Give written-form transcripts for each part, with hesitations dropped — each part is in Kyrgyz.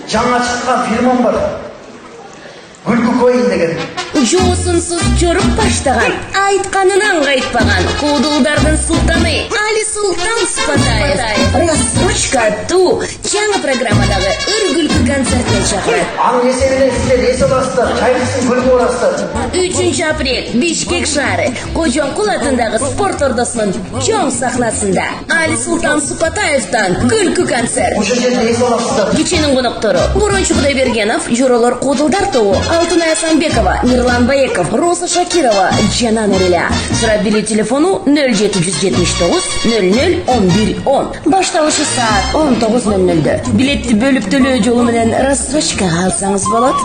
жаңа шыққан фильмім бар. Гүлгі койын деген. Жоосунсуз көрүп баштаган, айтканынан кайтпаган куудулдардын султаны Али Султан Сыпатаев рассрочка аттуу жаңы программадагы ыр күлкү концертке чакырат. Аң есебінен сіздер ес аласыздар, чайкысын күлгі орасыздар. 3 апрель Бишкек шаары Кожоңкул атындагы спорт ордосунун чоң сахнасында Али Султан Сыпатаевтан күлкү концерт. Ошол жерде ес аласыздар. Кеченин коноктору Бурончу Кудайбергенов, Жоролор Куудулдар тобу, Алтынай Асанбекова, Мирлан Баеков, Роза Шакирова, Жана Нуриля. Сурап билүү телефону 0779 00 11 10. Башталышы саат 19:00. Билетти бөлүп төлөө жолу менен рассрочкага алсаңыз болот.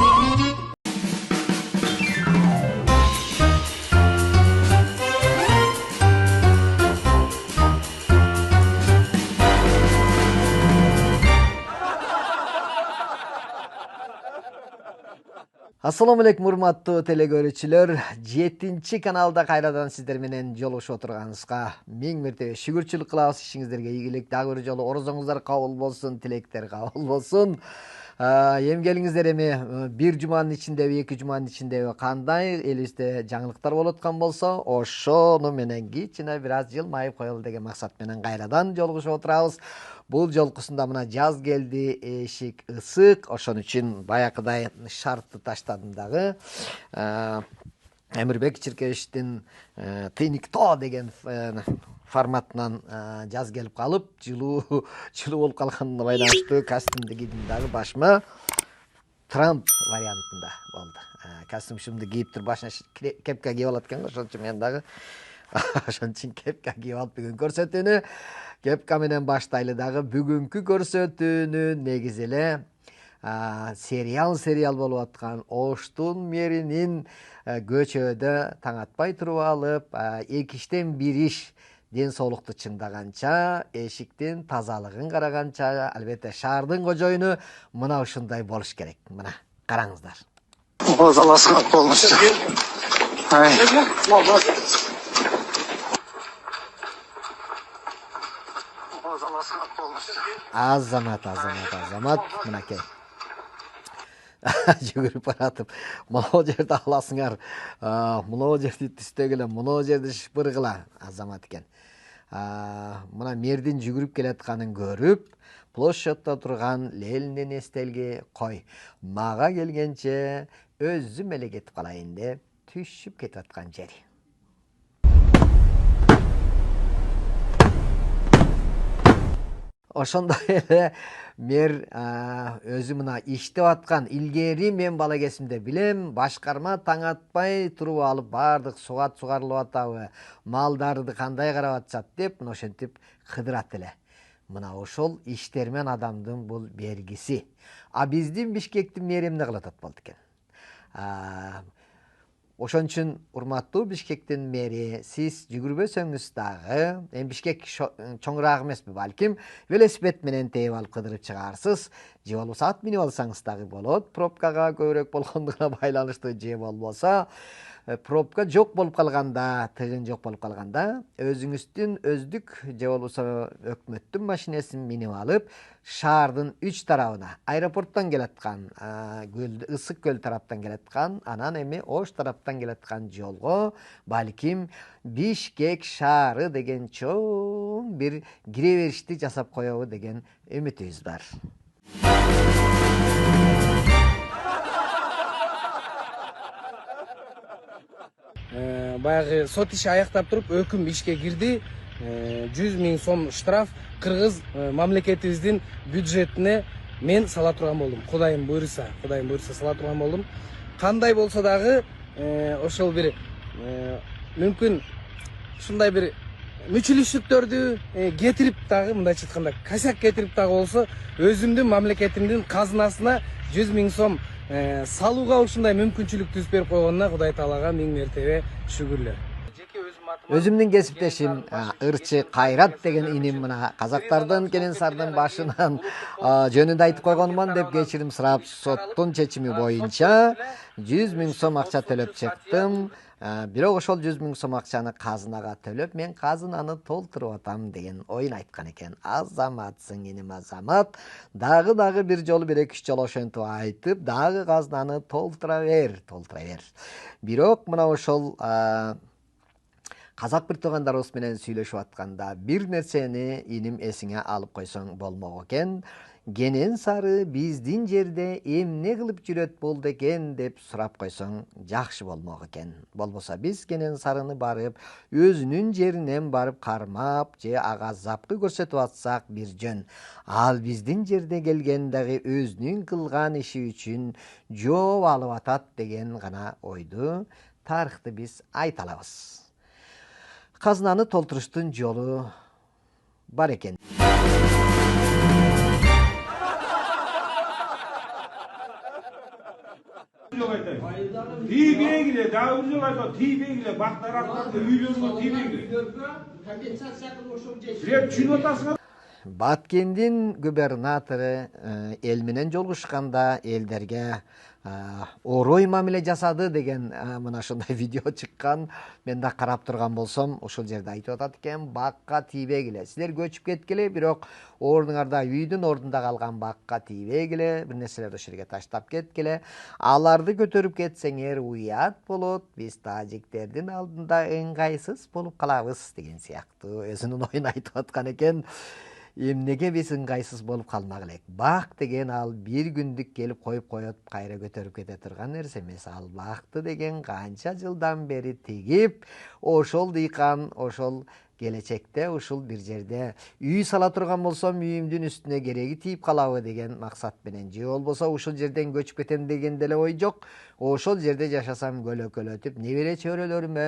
Assalamu alaikum урматтуу телекөрүүчүлөр. 7-чи каналда кайрадан сиздер менен жолугушуп отурганыбызга миң мертебе шүгүрчүлүк кылабыз. Ишиңиздерге ийгилик, дагы бир жолу орозоңуздар кабыл болсун, тилектер кабыл болсун. Эмгелиңиздер эми бир жуманын ичиндеби, 2 жуманын ичиндеби кандай элибизде жаңылыктар болуп аткан болсо, ошону менен кичине бир аз жылмайып коелу деген максат менен кайрадан жолугушуп отурабыз. Бул жолкусунда мына жаз келди, эшик ысык, ошон үчүн баякыдай шартты таштадым дагы. Эмирбек Чиркевичтин Тыйниктоо деген форматынан жаз келип калып, жылуу болуп калганына байланыштуу костюмду кийдим дагы, башыма Трамп вариантында болду. Костюмчумду кийип туруп башына кепка кийип алат экен, ошон үчүн мен дагы ошон үчүн кепка кийип алып бүгүн көрсөтүүнү кепка менен баштайлы дагы. Бүгүнкү көрсөтүүнү негизи эле сериал болуп аткан Оштун мэринин көчөдө таң атпай туруп алып, 2 иштен 1 иш ден соолукту чыңдаганча, эшиктин тазалыгын караганча, албетте шаардын кожоюну мына ушундай болуш керек. Мына караңыздар. Оз аласың полностью. Азамат, мынакей. Жүгүрүп баратып, мына жерде аласыңар, мына жерди түстөгүлө, мына жерди шыпыргыла, Азамат экен. Мына мердин жүгүрүп келатканын көрүп, площадьта турган Ленин эстелги кой. Мага келгенче өзүм эле кетип калайын деп түшүп кетип аткан жери. Ошондой эле мэр өзү мына иштеп аткан, илгери мен бала кезимде билем, башкарма таң атпай туруп алып бардык сугарылып атабы, малдарды кандай карап атышат деп, мына ошентип кыдырат эле. Мына ошол иштермен адамдын бул бергиси. Биздин Бишкектин мэри эмне кылып атат болду экен? Ошон үчүн урматтуу Бишкектин мэри, сиз жүгүрбөсөңүз дагы, эми Бишкек чоңураак эмеспи, балким велосипед менен тээп алып кыдырып чыгарсыз, же болбосо ат минип алсаңыз дагы болот. Пробкага көбүрөөк болгондугуна байланыштуу, же болбосо пробка жок болуп калганда, тыгын жок болуп калганда, өзүңүздүн өздүк же болбосо өкмөттүн машинесин минип алып, шаардын 3 тарабына, аэропорттон келаткан, ысык көл тараптан келаткан, анан эми Ош тараптан келаткан жолго, балким Бишкек шаары деген чоң бир кире беришти жасап коебу деген үмүтүбүз бар. Баягы сот иши аяктап туруп өкүм ишке кирди. 100 000 сом штраф кыргыз мамлекетибиздин бюджетине мен сала турган болдум. Кудайым буйруса сала турган болдум. Кандай болсо дагы ошол бир мүмкүн ушундай бир мүчүлүштүктөрдү кетирип дагы, мындайча айтканда косяк кетирип дагы болсо, өзүмдүн мамлекетимдин казынасына 100 000 сом салууга ушундай мүмкүнчүлүк түзүп берип койгонуна Кудай Таалага миң мертебе шүгүрлөр. Өзүмдүн кесиптешим ырчы Кайрат деген иним мына казактардын Кенесардын башынан жөнүндө айтып койгонмун деп кечирим сурап, соттун чечими боюнча 100 000 сом акча төлөп чыктым. Бирок ошол 100 000 сом акчаны казынага төлөп, мен казынаны толтуруп атам деген оюн айткан экен. Азаматсың энем Азамат. Дагы бир жолу 1-2 жолу ошентип айтып, дагы казынаны толтура бер. Бирок мына ошол казак бир туугандарыбыз менен сүйлөшүп атканда бир нерсени иним эсиңе алып койсоң болмок экен. Кенен сары биздин жерде эмне кылып жүрөт болду экен деп сурап койсоң жакшы болмок экен. Болбосо биз Кенен сарыны барып, өзүнүн жеринен барып кармап же ага запкы көрсөтүп атсак бир жөн. Ал биздин жерде келген дагы өзүнүн кылган иши үчүн жооп алып атат деген гана ойду тарыхты биз айта алабыз. Казынаны толтуруштун жолу бар экен. Тийбегиле, дагы бир жол айтат, тийбегиле, бактарактарды үйлөрүңө тийбегиле. Силер түшүнүп атасыңар? Баткендин губернатору эл менен жолугушканда элдерге орой мамиле жасады деген мына ушундай видео чыккан. Мен да карап турган болсом, ушул жерде айтып атат экен, бакка тийбегиле. Силер көчүп кеткиле, бирок ордуңарда үйдүн ордунда калган бакка тийбегиле, бир нерселерди ошол жерге таштап кеткиле. Аларды көтөрүп кетсеңер уят болот. Биз тажиктердин алдында ыңгайсыз болуп калабыз деген сыяктуу өзүнүн оюн айтып аткан экен. Эмнеге биз ыңгайсыз болуп калмак элек? Бак деген ал бир күндүк келип коюп коет, кайра көтөрүп кете турган нерсе эмес. Ал бакты деген канча жылдан бери тигип, ошол дыйкан, ошол келечекте ушул бир жерде үй сала турган болсом, үйүмдүн үстүнө кереги тийип калабы деген максат менен, же болбосо ушул жерден көчүп кетем деген деле ой жок. Ошол жерде жашасам көлөкөлөтүп, небере чөйрөлөрүмө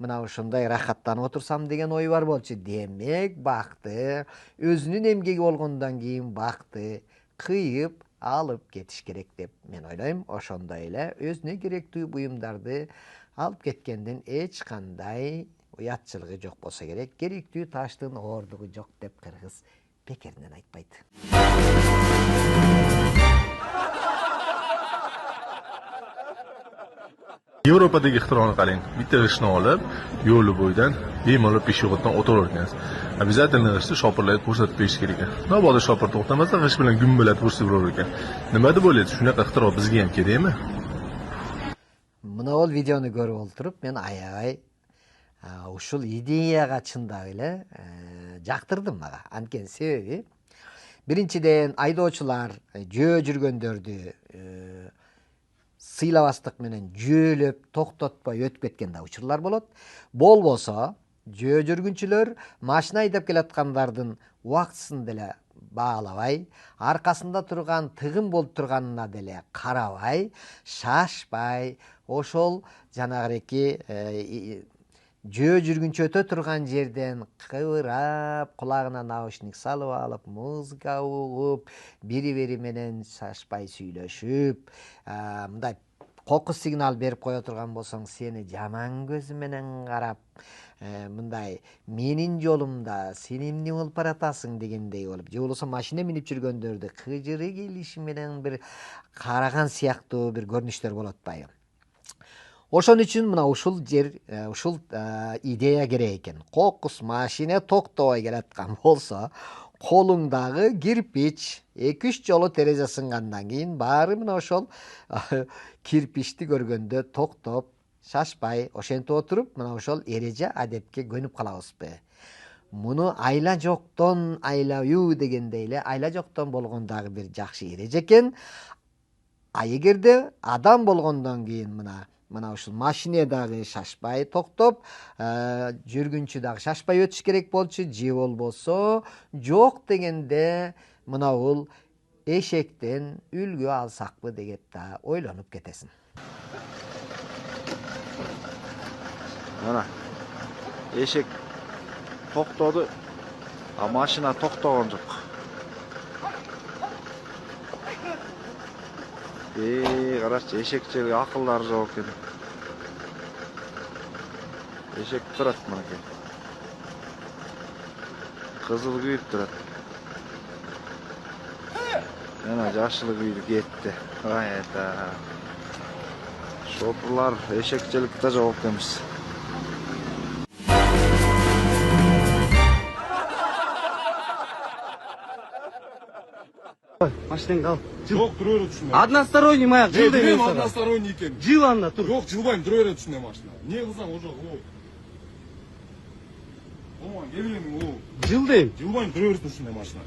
мына ушундай рахаттанып отурсам деген ой бар болчу. Демек, бакты өзүнүн эмгеги болгондон кийин бакты кыйып алып кетиш керек деп мен ойлойм. Ошондой эле өзүнө керектүү буюмдарды алып кеткенден эч кандай уятчылыгы жок болсо керек. Керектүү таштын оордугу жок деп кыргыз бекеринен айтпайт. Yevropadagi ixtironi qarang. Bitta g'ishtni olib, yo'li bo'yidan bemalol peshyo'g'oddan o'tavergansiz. Обязательно g'ishtni shopirlarga ko'rsatib berish kerak ekan. Navoda shopir to'xtamasa, g'isht bilan gumbalatib ursa bo'lar ekan. Nima deb o'ylaysiz? Shunaqa ixtiro bizga ham kerakmi? Мына ол видеону көрүп олтуруп, мен аябай ушул идеяга чындап эле жактырдым мага. Анткени себеби биринчиден айдоочулар жөө жүргөндөрдү сыйлабастык менен жөөлөп токтотпой өтүп кеткен да учурлар болот. Болбосо жөө жүргүнчүлөр машина айдап келаткандардын убактысын деле баалабай, аркасында турган тыгын болуп турганына деле карабай, шашпай, ошол жанагыреки жөө жүргүнчү өтө турган жерден кыбырап, кулагына наушник салып алып, музыка угуп, бири-бири менен шашпай сүйлөшүп, мындай кокус сигнал берип кое турган болсоң, сени жаман көзү менен карап, мындай менин жолумда сен эмне болуп баратасың дегендей болуп, же болбосо машина минип жүргөндөрдү кыжыры келиши менен бир караган сыяктуу бир көрүнүштөр болуп атпайбы. Ошон үчүн мына ушул идея керек экен. Кокус машина токтобой келаткан болсо, колуңдагы кирпич 2-3 жолу терезе сынгандан кийин баары мына ошол кирпичти көргөндө токтоп, шашпай, ошентип отуруп, мына ошол эреже адетке көнүп калабызбы? Муну айла жоктон айлабуу дегендей эле, айла жоктон болгон дагы бир жакшы эреже экен. А эгерде адам болгондон кийин мына ушул машине дагы шашпай токтоп, жүргүнчү дагы шашпай өтүш керек болчу, же болбосо жок дегенде мына бул эшектен үлгү алсакпы деп да ойлонуп кетесиң. Mana eşek toktоду, а машина токтогон жок. Карачы, эшекчиге акылдары жок экен. Эшек турат мынакей. Кызыл күйүп турат. Мына жашыл күйүп кетти. Ай это. Шопырлар эшекчиликте жооп эмес. Машинаңды ал. Жоқ, тұра береді ішінде. Односторонний маяк жыл Білемін, деген односторонний екен. Жыл анда тұр. Жоқ, жылбайым, тұра береді ішінде машина. Не қылсаң, о жоқ, о. Оған, не білемін, о. Жыл дейм. Жылбайым, тұра береді ішінде машина.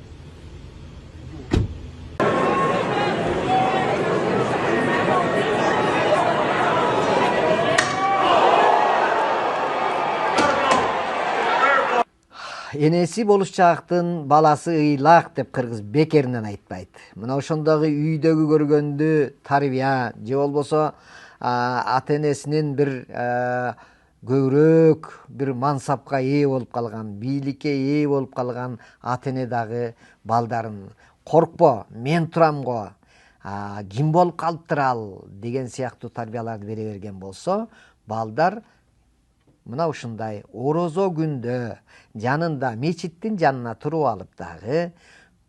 Энеси болушчаактын баласы ыйлак деп кыргыз бекеринен айтпайт. Мына ошондогу үйдөгү көргөндү тарбия же болбосо ата энесинин бир көбүрөөк бир мансапка ээ болуп калган, бийликке ээ болуп калган ата эне дагы балдарын коркпо, мен турам го, ким болуп калыптыр ал деген сыяктуу тарбияларды бере берген болсо, балдар мына ушундай орозо күндө жанында мечиттин жанына туруп алып дагы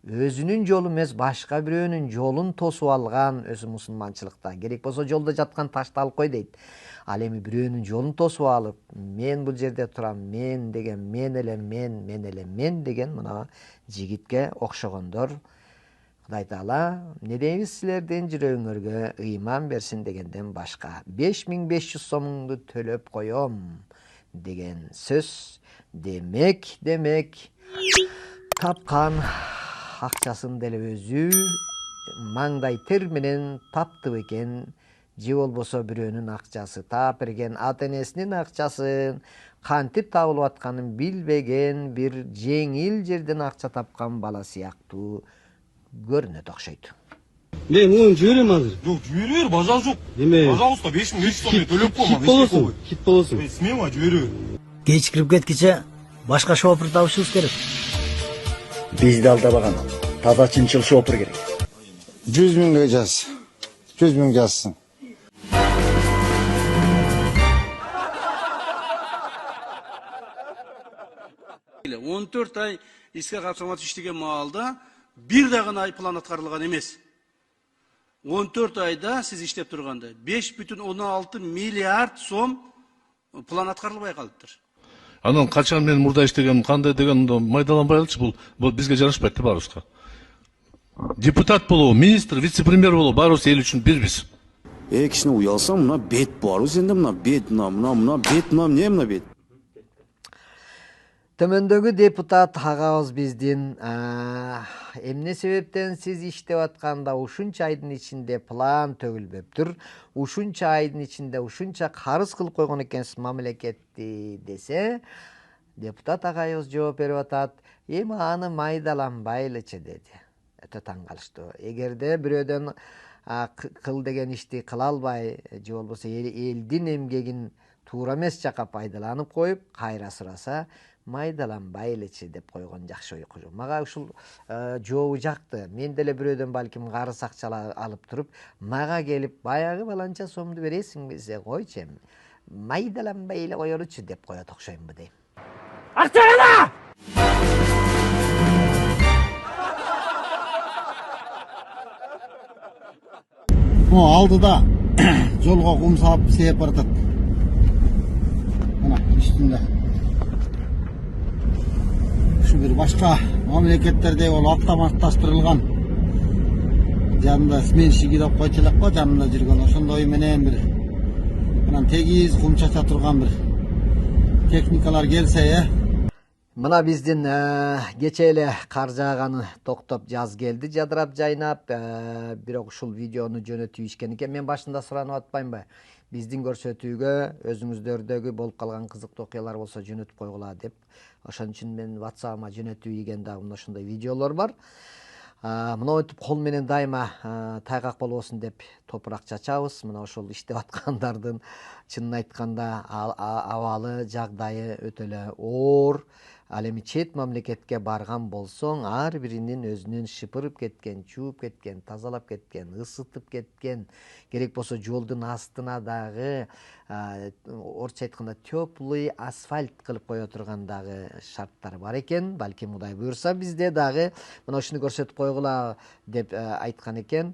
өзүнүн жолу эмес башка бирөөнүн жолун тосуп алган, өзү мусулманчылыкта керек болсо жолдо жаткан ташты алып кой дейт. Ал эми бирөөнүн жолун тосуп алып, мен бул жерде турам, мен деген мен элем мен деген мына жигитке окшогондор. Кудай Таала эмне дейбиз, силердин жүрөгүңөргө ыйман берсин дегенден башка 5500 сомуңду төлөп коем деген сөз. Демек тапкан акчасын деле өзү маңдай тер менен таптып экен, же болбосо бирөөнүн акчасы таап берген, ата энесинин акчасын кантип табылып атканын билбеген бир жеңил жерден акча тапкан бала сыяктуу көрүнөт окшойт. Мен муну жиберем азыр. Жоқ, жібере бер, бажал жоқ. Неме? Пожалуйста, 5500 сом төлеп қойма. Хит болосун. Смело, жібере бер. Кечкирип кеткиче башка шопур табышыбыз керек. Бизди алдабаган таза чынчыл шопур керек. 100 миңге жаз. 100 миң жазсын. Он төрт ай иске капсырмасы иштеген маалда бир дагы ай план аткарылган эмес. 14 айда сиз иштеп турганда 5,16 миллиард сом план аткарылбай калыптыр. Анан качан мен мурда иштегеним кандай деген майдаланбай алчы, бул бизге жарашпайт да баарыбызга. Депутат болуу, министр, вице-премьер болуу баарыбыз эл үчүн бирбиз. Кичине уялсаң, мына бет барбыз энди, мына бет, мына бет, эмне мына бет. Төмөндөгү депутат агабыз биздин эмне себептен сиз иштеп атканда ушунча айдын ичинде план төгүлбөптүр, ушунча айдын ичинде ушунча карыз кылып койгон экенсиз мамлекетти десе, депутат агайыбыз жооп берип атат, эми аны майдаланбайлычы деди. Өтө таң калыштуу. Эгерде бирөөдөн кыл деген ишти кыла албай, же болбосо элдин эмгегин туура эмес жакка пайдаланып коюп, кайра сураса, майдаланбайлычы деп койгон жакшы ойкужу. Мага ушул жообу жакты. Мен деле бирөөдөн балким карыз акчалар алып туруп, мага келип баягы баланча сомду бересиң бизе койчу эми. Майдаланбай эле коелучу деп коет окшоймбу дейм. Акчаны! Алдыда жолго кум салып сээп баратат. Мына үстүндө. Ушу бир башка мамлекеттерде ол автоматташтырылган. Жанында сменщиги деп койчу элек го, жанында жүргөн ошондой менен бир анан тегиз кум чача турган бир техникалар келсе, Мына биздин кече эле кар жааганы токтоп, жаз келди, жадырап жайнап, бирок ушул видеону жөнөтүп экен. Мен башында суранып атпаймынбы? Биздин көрсөтүүгө өзүңүздөрдөгү болуп калган кызыктуу окуялар болсо жөнөтүп койгула деп. Ошон үчүн мен WhatsApp-ма жөнөтүп ийген дагы мына ошондой видеолор бар. Мынтип кол менен дайыма тайгак болбосун деп топурак чачабыз. Мына ошол иштеп аткандардын чынын айтканда абалы, жагдайы өтө эле оор. Ал эми чет мамлекетке барган болсоң, ар биринин өзүнүн шыпырып кеткен, чууп кеткен, тазалап кеткен, ысытып кеткен, керек болсо жолдун астына дагы орусча айтканда теплый асфальт кылып кое турган дагы шарттар бар экен. Балким Кудай буйрса бизде дагы мына ушуну көрсөтүп койгула деп айткан экен.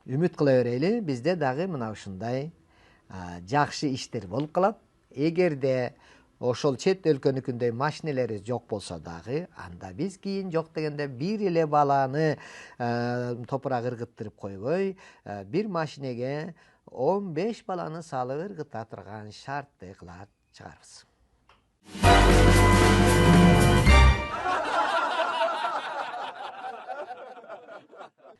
Үмүт кыла берели, бизде дагы мына ушундай жакшы иштер болуп калат. Эгерде ошол чет өлкөнүкүндөй машинелери жок болсо дагы, анда биз кийин жок дегенде бир эле баланы топурак ыргыттырып койбой, бир машинеге 15 баланы салып ыргыта турган шартты кылат чыгарбыз.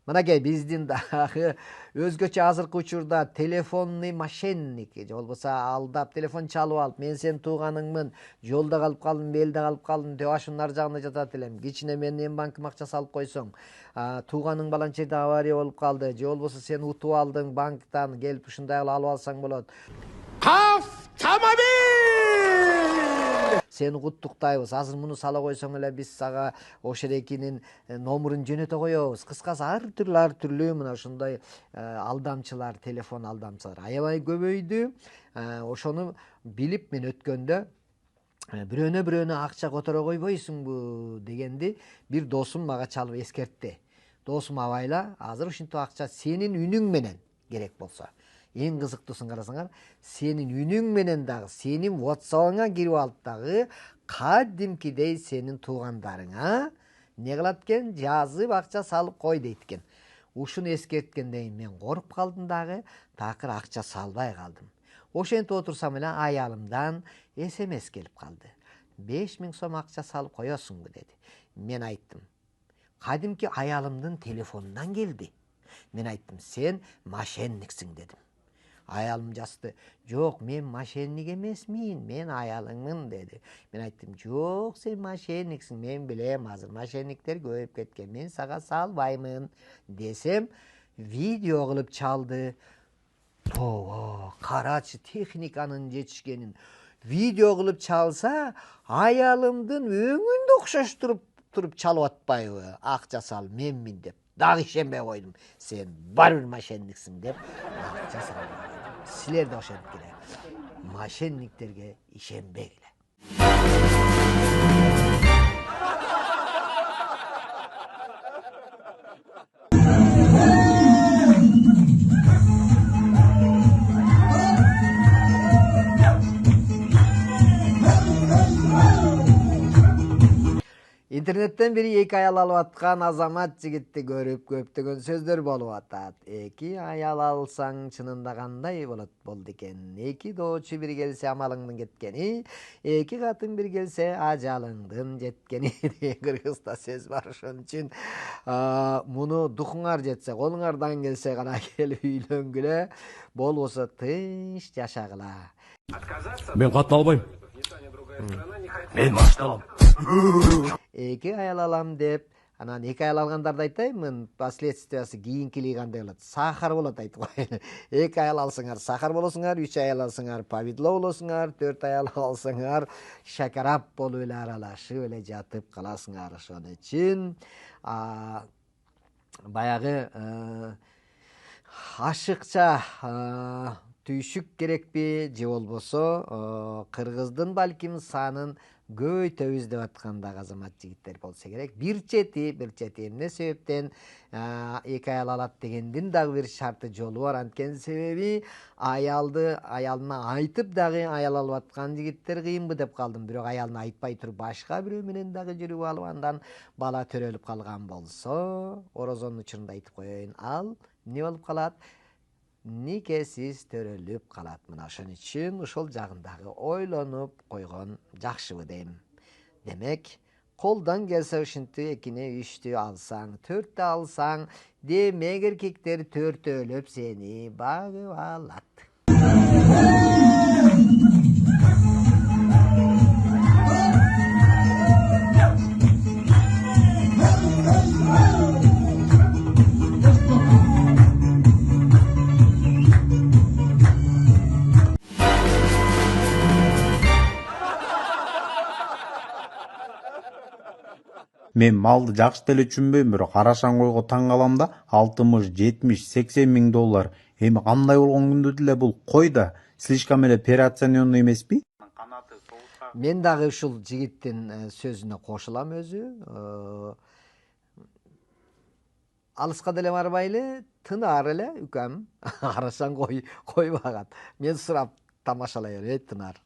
Мынакей биздин дагы өзгөчө азыркы учурда телефонный мошенник же болбосо алдап телефон чалып алып, мен сенин тууганыңмын, жолдо калып калдым, элде калып калдым деп ашунун ар жагында жатат элем. Кичине менин эми банкыма акча салып койсоң, тууганың баланча жерде авария болуп калды, же болбосо сен утуп алдың банктан, келип ушундай алып алсаң болот. Сени куттуктайбыз. Азыр муну сала койсоң эле биз сага Ошерекинин номерун жөнөтө коебуз. Кыскасы ар түрлүү мына ушундай алдамчылар, телефон алдамчылар аябай көбөйдү. Ошону билип мен өткөндө бирөөнө акча которо койбойсуңбу дегенди бир досум мага чалып эскертти. Досум абайла, азыр ушинтип акча сенин үнүң менен керек болсо. Эң кызыктуусын карасаңар, сенин үнүң менен дагы, сенин WhatsApp-ыңа кирип алып дагы кадимкидей сенин туугандарыңа не кылат экен? Жазып акча салып кой дейт экен. Ушуну эскерткенден мен коруп калдым дагы, такыр акча салбай калдым. Ошентип отурсам эле аялымдан SMS келип калды. 5000 сом акча салып коесуңбу деди. Мен айттым. Кадимки аялымдын телефонунан келди. Мен айттым, сен мошенниксиң дедим. Аялым жасты. Жок, мен мошенник эмесмин, мен аялыңмын деди. Мен айттым, жок, сен мошенниксиң, мен билем, азыр мошенниктер көбөйүп кеткен, мен сага салбаймын десем, видео кылып чалды. Карачы техниканын жетишкенин. Видео кылып чалса, аялымдын өңүндө окшоштуруп чалып атпайбы? Акча сал, менмин деп. Дагы ишенбей койдум. Сен барбир мошенниксиң деп акча салып. Силер да ошентип эле мошенниктерге ишенбегиле. Интернеттен бири эки аял алып аткан азамат жигитти көрүп көптөгөн сөздөр болуп атат. Эки аял алсаң чынында кандай болду экен? Эки доочу бир келсе амалыңдын кеткени, эки катын бир келсе ажалыңдын жеткени деген кыргызда сөз бар. Ошон үчүн муну духуңар жетсе, колуңардан келсе гана келип үйлөнгүлө, болбосо тынч жашагыла. Мен катын албайм. Мен машина алам. Эки аял алам деп, анан эки аял алгандарды айтаймын, последствиясы кийинкилиги кандай болот? Сахар болот айтып коеюн. Эки аял алсаңар сахар болосуңар, 3 аял алсаңар повидло болосуңар, 4 аял алсаңар шакарап болуп эле аралашып эле жатып каласыңар. Ошон үчүн баягы ашыкча түйшүк керекпи же болбосо кыргыздын балким санын көбөйтөбүз деп атканда азамат жигиттер болсо керек. Бир чети эмне себептен эки аял алат дегендин дагы бир шарты жолу бар. Анткени себеби аялына айтып дагы аял алып аткан жигиттер кыйынбы деп калдым. Бирок аялына айтпай туруп башка бирөө менен дагы жүрүп алып андан бала төрөлүп калган болсо, орозонун учурунда айтып коеюн, ал эмне болуп калат? Никесиз төрөлүп калат. Мына ошон үчүн ушул жагындагы ойлонуп койгон жакшыбы дейм. Демек, колдон келсе ушинтип экини, 3тү алсаң, 4тү алсаң, демек эркектер төртөөлөп сени багып алат. Мен малды жакшы деле түшүнбөйм, бирок карашан койго таң калам да, 60, 70, 80 миң доллар. Эми кандай болгон күндө деле бул кой да слишком эле переоцененный эмеспи? Мен дагы ушул жигиттин сөзүнө кошулам өзү. алыска деле барбайлы, Тынар эле үкем арашан кой багат. Мен сурап тамашалай берет Тынар.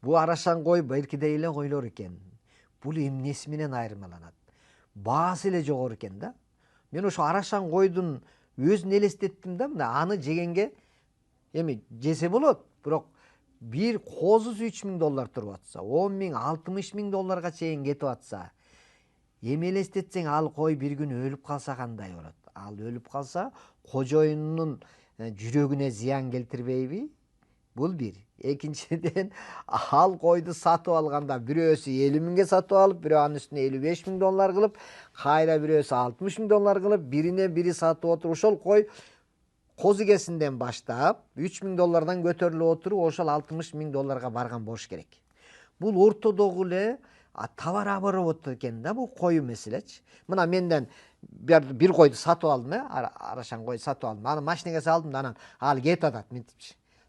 Бу арашан кой белки де эле койлор экен. Бул эмнеси менен айырмаланат? Баасы эле жогору экен да. Мен ошо арашан койдун өзүн элестеттим да, мына аны жегенге эми жесе болот, бирок bir козусу $3.000 туруп атса, 10 миң, 60 миң долларга чейин кетип атса, эми элестетсең ал кой бир күн өлүп калса кандай болот? Ал өлүп калса, кожоюнун жүрөгүнө зыян келтирбейби? Бул бир. Экинчиден, ал койду сатып алганда бирөөсү 50 миңге сатып алып, бирөө анын үстүнө 55 миң доллар кылып, кайра бирөөсү 60 миң доллар кылып, бирине бири сатып отуруп, ошол кой козигесинден баштап 3 миң доллардан көтөрүлүп отуруп, ошол 60 миң долларга барган болуш керек. Бул ортодогу эле товар оборот экен да, бул кою маселечи. Мына менден бир койду сатып алдым, арашан кой сатып алдым. Аны машинеге салдым, анан ал кетип атат,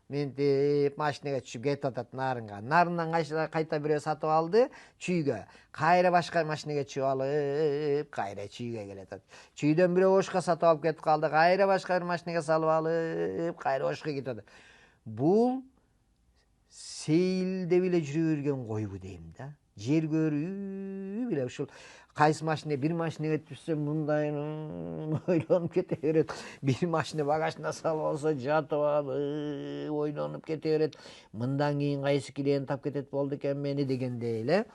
мынтип машинеге түшүп кетип атат нарынга. Нарындан кайта бирөө сатып алды чүйгө. Кайра башка машинеге түшүп алып, кайра чүйгө келет. Чүйдөн бирөө ошко сатып алып кетип калды, кайра башка бир машинеге салып алып, кайра ошко кетет. Бул сейилдеп эле жүрө берген койбу дейм да. Жер көрүү биле ушул кайсы машина бир машинеге түшсө мындай ойлонуп кете берет. Бир машина багажына салып алса жатып алып ойлонуп кете берет. Мындан кийин кайсы клиент тап кетет болду экен мени дегендей эле.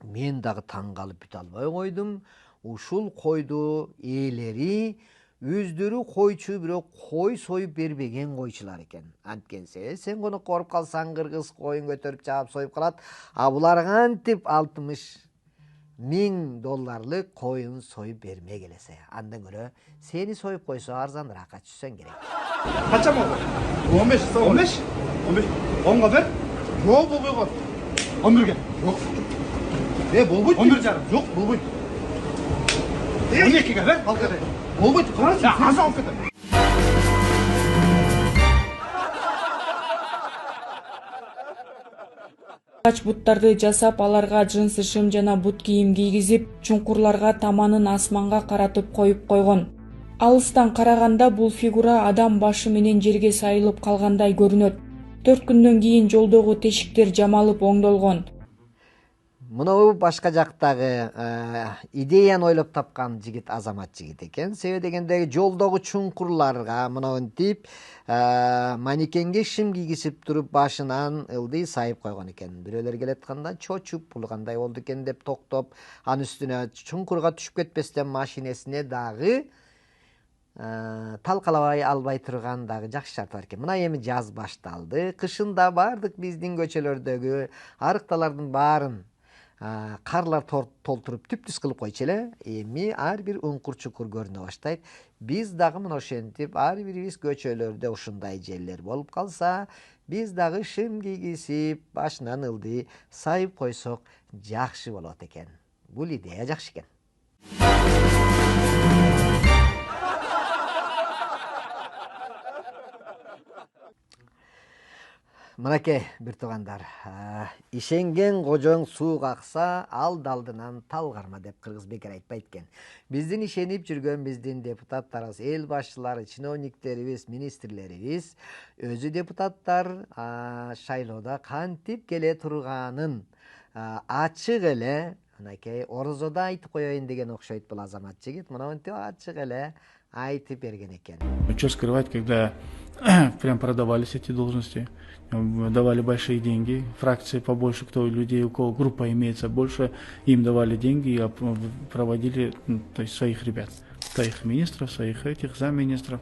Мен дагы таң калып бүтө албай койдум. Ушул койду ээлери өздөрү койчу, бирок кой союп бербеген койчулар экен. Анткенсе, сен кону коруп калсаң кыргыз коюн көтөрүп чаап союп калат. А булар кантип 60 миң долларлык коюн союп бермей келесе. Андан көрө сени союп койсо арзаныраакка түшсөң керек. Канча болду? 15 соо. 15? 15. 10га бер. Жок болбойго. 11ге. Жок. Болбойт. 11 жарым. Жок, болбойт. 12ге бер, алкада. Болбойт. Карашы, аза алып кетем. Ач буттарды жасап, аларга жынсы шым жана бут кийим кийгизип, чуңкурларга таманын асманга каратып коюп койгон. Алыстан караганда бул фигура адам башы менен жерге сайылып калгандай көрүнөт. 4 күндөн кийин жолдогу тешиктер жамалып оңдолгон. Мынау башка жактагы идеяны ойлоп тапкан жигит азамат жигит экен. Себеби дегенде жолдогу чуңкурларга мынтип манекенге шым кийгизип туруп башынан ылдый сайып койгон экен. Бирөөлөр келет атканда чочуп бул кандай болду экен деп токтоп, анын үстүнө чуңкурга түшүп кетпестен машинесине дагы талкалабай албай турган дагы жакшы шарт бар экен. Мына эми жаз башталды. Кышында бардык биздин көчөлөрдөгү арыкталардын баарын карлар толтуруп түп-түз кылып койчу эле. Эми ар бир уңкур чукур көрүнө баштайт. Биз дагы мына ошентип ар бирибиз көчөлөрдө ушундай жерлер болуп калса, биз дагы шым кийгизип, башынан ылдый сайып койсок жакшы болот экен. Бул идея жакшы экен. Мынакей бир туугандар, ишенген кожоң сууга акса, ал далдынан тал карма деп кыргыз бекер айтпайт экен. Биздин ишенип жүргөн биздин депутаттарыбыз, эл башчылары, чиновниктерибиз, министрлерибиз, өзү депутаттар шайлоодо кантип келе турганын ачык эле, мынакей орозодо айтып коеюн деген окшойт бул азамат жигит. Мынтип ачык эле айтып берген экен. Что скрывать, когда прям продавались эти должности, давали большие деньги, фракции побольше, кто людей, у кого группа имеется больше, им давали деньги и проводили, то есть своих ребят, своих министров, своих этих замминистров.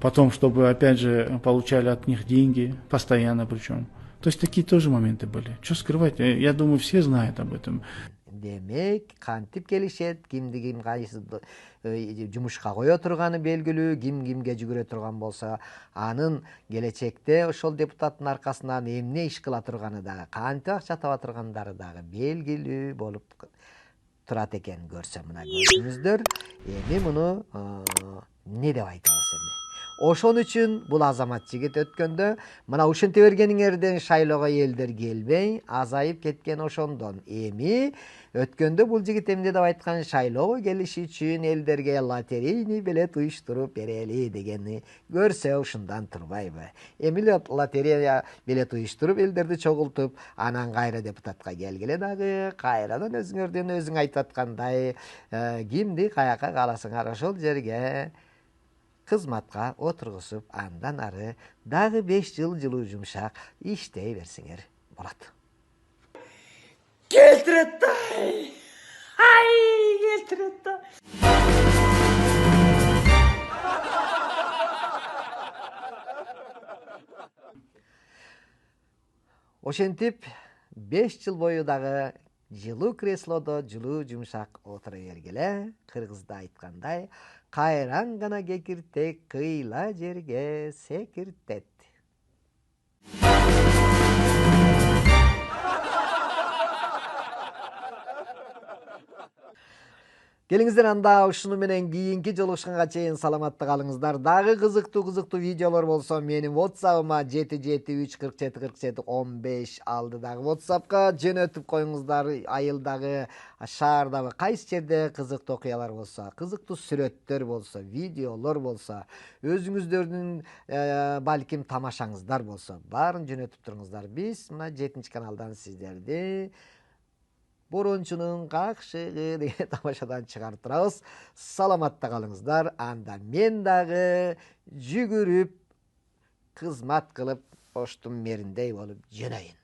Потом, чтобы опять же получали от них деньги, постоянно причем. То есть такие тоже моменты были. Что скрывать? Я думаю, все знают об этом. Демек, кантип келишет, кимди ким кайсы жумушка кое турганы белгилүү, ким кимге жүгүрө турган болсо, анын келечекте ошол депутаттын аркасынан эмне иш кыла турганы дагы, кантип акча таба тургандары дагы белгилүү болуп турат экен. Көрсө мына көрдүңүздөр. Эми муну не деп айтабыз эми? Ошон үчүн бул азамат жигит өткөндө мына ушинте бергениңерден шайлоого элдер келбей азайып кеткен ошондон. Эми өткөндө бул жигит эмне деп айткан, шайлоого келиш үчүн элдерге лотерейный билет уюштуруп берели дегени көрсө ушундан турбайбы? Эми лотерея билет уюштуруп элдерди чогултуп, анан кайра депутатка келгиле дагы кайрадан өзүңөрдөн өзүң айтып аткандай кимди каяка кааласаңар ошол жерге кызматка отургузуп, андан ары дагы 5 жыл жылуу жумшак иштей берсеңер болот. Келтірет ай, келтірет Ошентип 5 жыл бою дагы жылуу креслодо жылуу жумшак отура бергиле. Кыргызда айткандай, кайран гана кекиртек кыйла жерге секиртет. Келиңиздер анда ушуну менен кийинки жолугушканга чейин саламатта калыңыздар. Дагы кызыктуу видеолор болсо менин WhatsApp'ыма 773474715 алдыдагы WhatsApp'ка жөнөтүп коюңуздар. Айылдагы, шаардагы кайсы жерде кызыктуу окуялар болсо, кызыктуу сүрөттөр болсо, видеолор болсо, өзүңүздөрдүн балким тамашаңыздар болсо, баарын жөнөтүп туруңуздар. Биз мына 7-каналдан сиздерди Борончунун какшыгы деген тамашадан чыгарып турабыз. Саламатта калыңыздар. Анда мен дагы жүгүрүп, кызмат кылып, оштун мериндей болуп жөнөйүн.